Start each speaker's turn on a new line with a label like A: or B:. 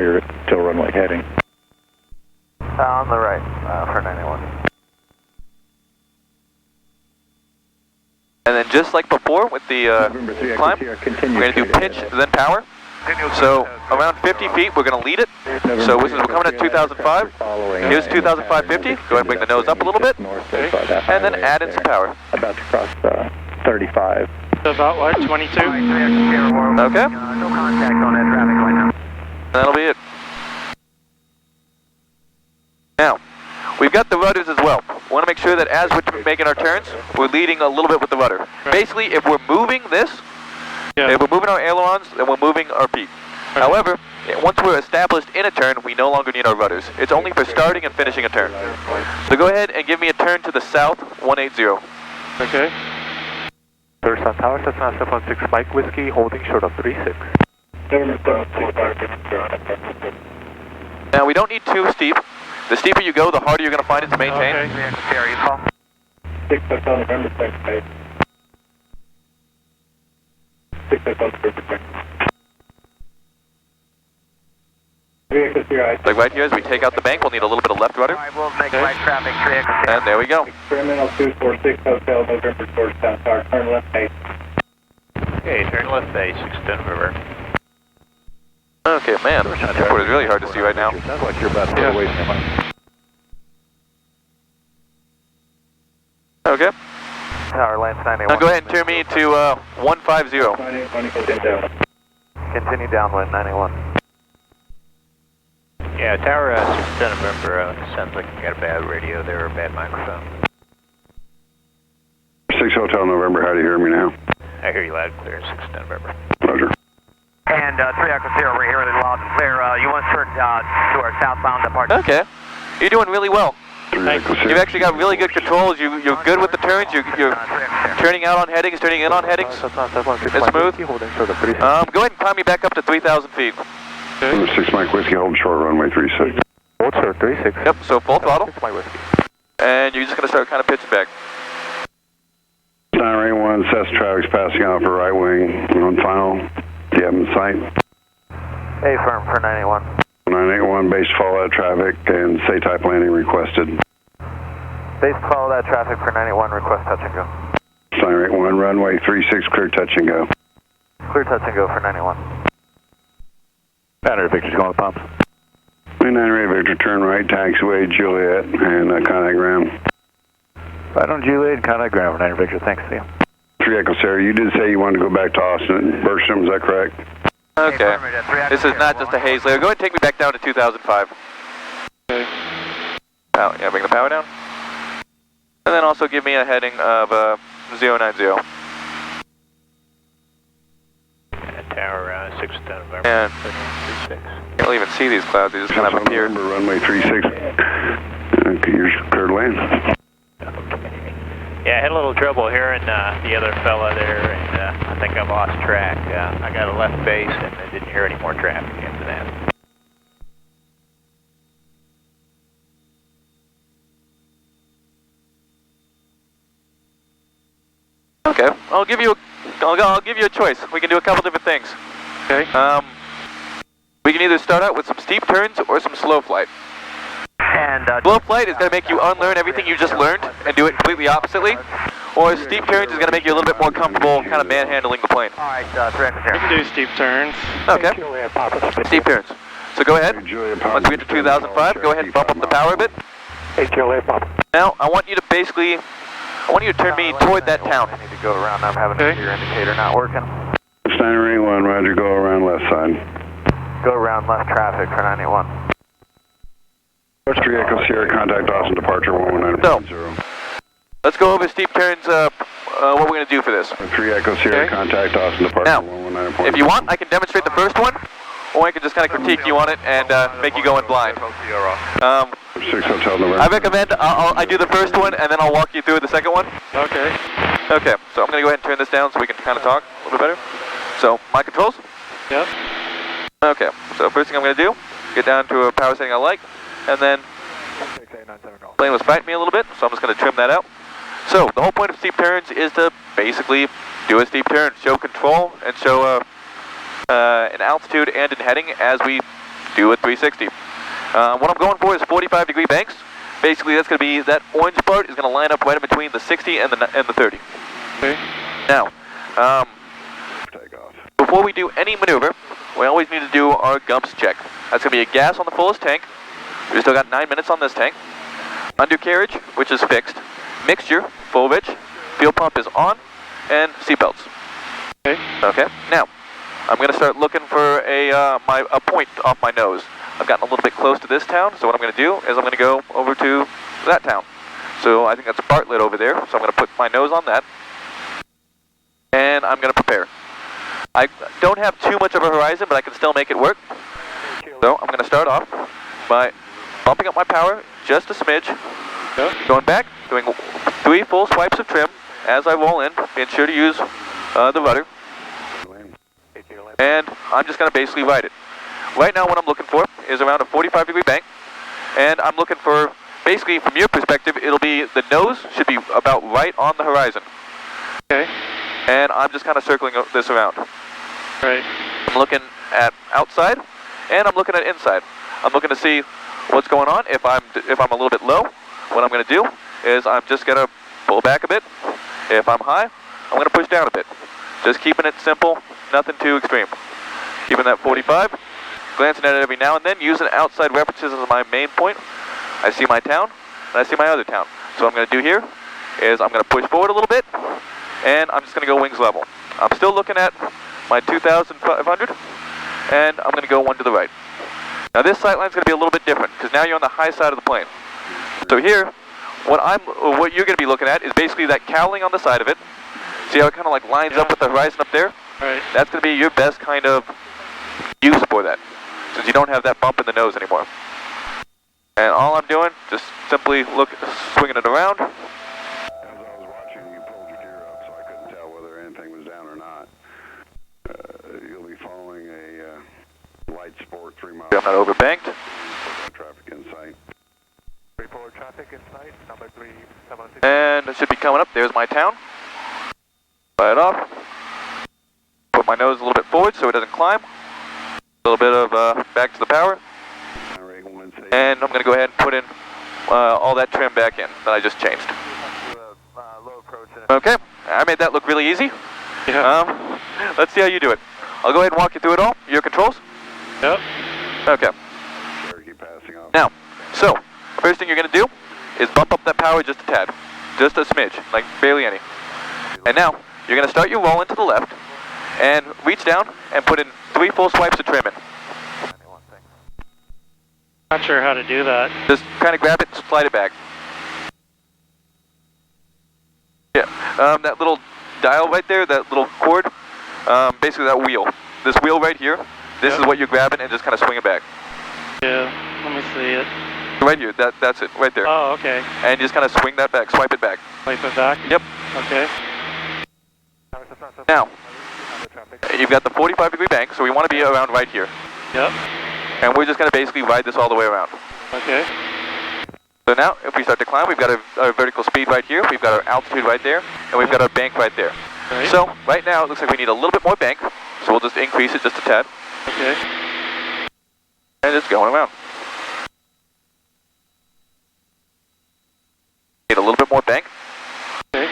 A: You're still runway heading.
B: On the right, for 91.
C: And then just like before with the climb, we're going to do pitch, then power. So around 50 feet, we're going to lead it. So we're coming at 2005. Here's 2005 50. Go ahead and bring the nose up a little bit. And then add in some power.
A: About to cross 35.
D: So about what, 22?
C: Okay.
B: No contact on that traffic right now.
C: That'll be it. Now, we've got the rudders as well. We want to make sure that as we're making our turns, we're leading a little bit with the rudder. Right. Basically, if we're moving this, if we're moving our ailerons, then we're moving our feet. Right. However, once we're established in a turn, we no longer need our rudders. It's only for starting and finishing a turn. So go ahead and give me a turn to the south, 180.
D: Okay.
B: First on tower, Cessna 716 Mike Whiskey, holding short of 36.
C: Now, we don't need too steep. The steeper you go, the harder you're going to find it to maintain.
B: Okay.
A: 6 Hotel November 2nd, base. 6 Hotel November 2nd.
C: Like right here, as we take out the bank, we'll need a little bit of left rudder.
B: Alright, we'll make right traffic, 3X.
C: And there we go.
A: Experimental 246 Hotel November Georgetown Tower, turn left base.
B: Okay, turn left base, extend river.
C: Okay, man, the airport is really hard to see right now.
A: Sounds like you're about to get away from him.
C: Okay.
B: Tower lines 91.
C: Now go ahead and turn me to 150.
B: Continue downwind 91.
E: Yeah, Tower 610 November, sounds like you got a bad radio there or a bad microphone.
F: 6 Hotel November, how do you hear me now?
E: I hear you loud and clear, 610 November.
F: Roger.
B: And 3 Echo Sierra, we're here loud and clear. You want to turn to our southbound departure.
C: Okay. You're doing really well.
F: Thanks.
C: You've actually got really good controls. You're good with the turns. You're turning out on headings, turning in on headings. It's smooth. Go ahead and climb me back up to 3,000 feet.
F: Number 6 Mike Whiskey, hold short runway 36.
B: Hold short 36.
C: Yep, so full throttle.
B: 6 Mike Whiskey.
C: And you're just going to start kind of pitching back.
F: 981, Cessna traffic's passing out for right wing. On final. Do you have in sight?
B: A firm for 91.
F: 981, base follow that traffic and say type landing requested.
B: Base follow that traffic for 91, request touch and go.
F: 981, runway 36, clear touch and go.
B: Clear touch and go for 91.
A: Battery Victor's going to pumps.
F: 998 Victor, turn right, taxiway, Juliet, and contact ground.
A: Right on Juliet, contact ground for 9 Victor, thanks, see you.
F: 3 Echo Sierra, you did say you wanted to go back to Austin and Bergstrom, is that correct?
C: Okay. This is not just a haze layer. Go ahead and take me back down to 2005.
D: Okay.
C: Oh, yeah, bring the power down. And then also give me a heading of 090.
E: Tower 610 November.
C: And can't even see these clouds. They just kind of appear.
F: Runway 36. You're clear to land.
E: Yeah, I had a little trouble hearing the other fella there, and I think I lost track. I got a left base, and I didn't hear any more traffic after that.
C: Okay, I'll give you a choice. We can do a couple different things.
D: Okay.
C: We can either start out with some steep turns or some slow flight.
B: And
C: Slow flight is going to make you unlearn everything you just learned and do it completely oppositely. Or steep turns is going to make you a little bit more comfortable kind of manhandling the plane.
B: alright, 3 Echo Sierra.
D: We can do steep turns.
C: Okay. Steep turns. So go ahead. Once we get to 2005, go ahead and bump up the power a bit. Now, I want you to turn me toward that town.
B: I need to go around. I'm having a rear indicator not working.
F: 981, roger, go around left side.
B: Go around left traffic for 91.
F: 3 Echo Sierra, contact Austin, departure 119.0.
C: Let's go over steep turns, what we're going to do for this.
F: 3 Echo Sierra, contact Austin, departure
C: Now,
F: 119.0.
C: if you want, I can demonstrate the first one, or I can just kind of critique you on it and make you go in blind.
F: 6 Hotel November.
C: I recommend I do the first one and then I'll walk you through the second one.
D: Okay.
C: Okay, so I'm going to go ahead and turn this down so we can kind of talk a little bit better. So, my controls?
D: Yep.
C: Okay, so first thing I'm going to do, get down to a power setting I like, and then plane was fighting me a little bit, so I'm just going to trim that out. So, the whole point of steep turns is to basically do a steep turn, show control, and show an altitude and in heading as we do a 360. What I'm going for is 45-degree banks. Basically, that's going to be, that orange part is going to line up right in between the 60 and the 30.
D: Okay.
C: Now, before we do any maneuver, we always need to do our gumps check. That's going to be a gas on the fullest tank. We've still got 9 minutes on this tank. Undercarriage, which is fixed. Mixture, full rich. Fuel pump is on. And seatbelts.
D: Okay.
C: Okay. Now, I'm going to start looking for a point off my nose. I've gotten a little bit close to this town, so what I'm going to do is I'm going to go over to that town. So I think that's Bartlett over there, so I'm going to put my nose on that. And I'm going to prepare. I don't have too much of a horizon, but I can still make it work. So I'm going to start off by bumping up my power just a smidge. Going back, doing 3 full swipes of trim as I roll in, being sure to use the rudder. And I'm just going to basically ride it. Right now what I'm looking for is around a 45-degree bank. And I'm looking for, basically from your perspective, it'll be, the nose should be about right on the horizon.
D: Okay.
C: And I'm just kind of circling this around.
D: Right.
C: I'm looking at outside, and I'm looking at inside. I'm looking to see what's going on. If I'm a little bit low, what I'm going to do is I'm just going to pull back a bit. If I'm high, I'm going to push down a bit. Just keeping it simple, nothing too extreme. Keeping that 45, glancing at it every now and then, using outside references as my main point. I see my town, and I see my other town. So what I'm going to do here is I'm going to push forward a little bit, and I'm just going to go wings level. I'm still looking at my 2,500, and I'm going to go one to the right. Now this sight line is going to be a little bit different, because now you're on the high side of the plane. So here, what you're going to be looking at is basically that cowling on the side of it. See how it kind of like lines up with the horizon up there?
D: Right.
C: That's going to be your best kind of use for that, since you don't have that bump in the nose anymore. And all I'm doing, just simply swinging it around.
F: As I was watching, you pulled your gear up, so I couldn't tell whether anything was down or not. You'll be following a light sport 3 miles.
C: I'm not overbanked.
F: Traffic in sight.
A: Report traffic in sight, number 3706.
C: And it should be coming up. There's my town. Fly it off. Put my nose a little bit forward so it doesn't climb. A little bit of back to the power. And I'm going to go ahead and put in all that trim back in that I just changed. Okay, I made that look really easy.
D: Yeah.
C: Let's see how you do it. I'll go ahead and walk you through it all. Your controls?
D: Yep.
C: Okay. Now, so, first thing you're going to do is bump up that power just a tad. Just a smidge, like barely any. And now, you're going to start your roll into the left and reach down and put in 3 full swipes of trim in.
D: Not sure how to do that.
C: Just kind of grab it and slide it back. Yeah, that little dial right there, that little cord, basically that wheel. This wheel right here, this is what you're grabbing and just kind of swing it back.
D: Yeah, let me see it.
C: Right here, that's it, right there.
D: Oh, okay.
C: And you just kind of swing that back, swipe it back.
D: Swipe it back?
C: Yep.
D: Okay.
C: Now, you've got the 45-degree bank, so we want to be around right here.
D: Yep.
C: And we're just going to basically ride this all the way around.
D: Okay.
C: So now, if we start to climb, we've got our vertical speed right here, we've got our altitude right there, and we've got our bank right there.
D: Right.
C: So, right now, it looks like we need a little bit more bank, so we'll just increase it just a tad.
D: Okay.
C: And it's going around.